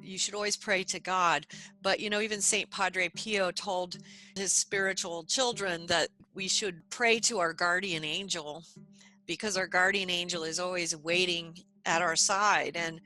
you should always pray to God. But, even St. Padre Pio told his spiritual children that we should pray to our guardian angel, because our guardian angel is always waiting at our side, and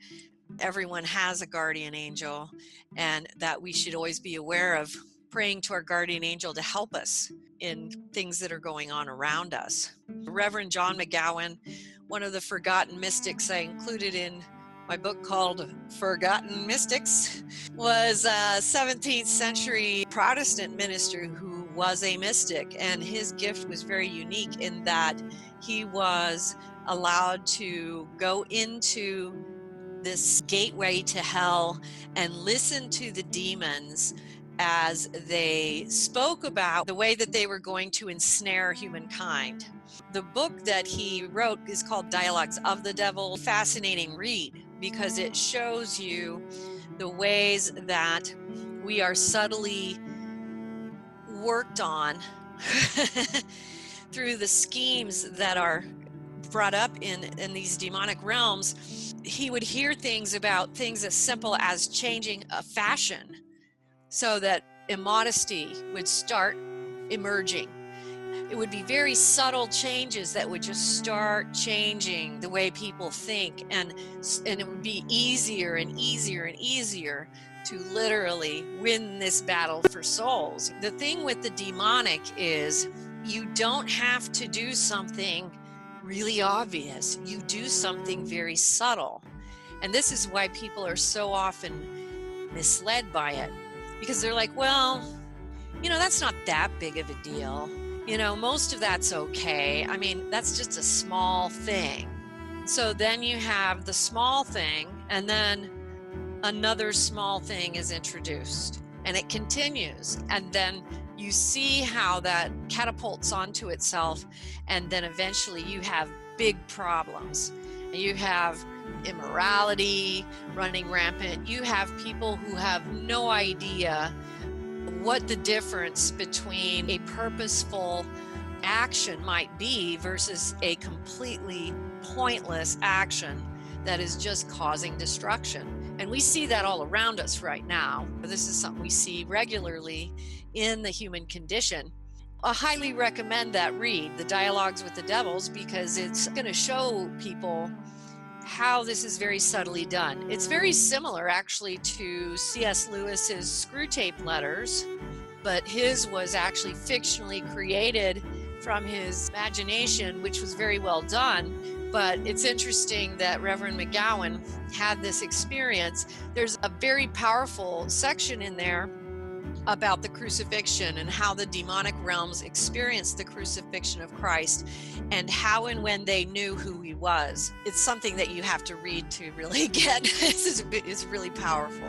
everyone has a guardian angel, and that we should always be aware of praying to our guardian angel to help us in things that are going on around us. Reverend John McGowan, one of the forgotten mystics I included in my book called Forgotten Mystics, was a 17th century Protestant minister who was a mystic, and his gift was very unique in that he was allowed to go into this gateway to hell and listen to the demons as they spoke about the way that they were going to ensnare humankind. The book that he wrote is called Dialogues of the Devil. Fascinating read, because it shows you the ways that we are subtly worked on through the schemes that are brought up in these demonic realms. He would hear things about things as simple as changing a fashion so that immodesty would start emerging. It would be very subtle changes that would just start changing the way people think, and it would be easier and easier and easier to literally win this battle for souls. The thing with the demonic is you don't have to do something really obvious. You do something very subtle. And this is why people are so often misled by it, because they're like, well, that's not that big of a deal. Most of that's okay. I mean, that's just a small thing. So then you have the small thing, and then another small thing is introduced, and it continues. And then you see how that catapults onto itself, and then eventually you have big problems. You have immorality running rampant. You have people who have no idea what the difference between a purposeful action might be versus a completely pointless action that is just causing destruction. And we see that all around us right now. This is something we see regularly in the human condition. I highly recommend that read, The Dialogues with the Devils, because it's going to show people how this is very subtly done. It's very similar actually to C.S. Lewis's Screwtape Letters, but his was actually fictionally created from his imagination, which was very well done. But it's interesting that Reverend McGowan had this experience. There's a very powerful section in there about the crucifixion and how the demonic realms experienced the crucifixion of Christ and how and when they knew who he was. It's something that you have to read to really get. It's really powerful.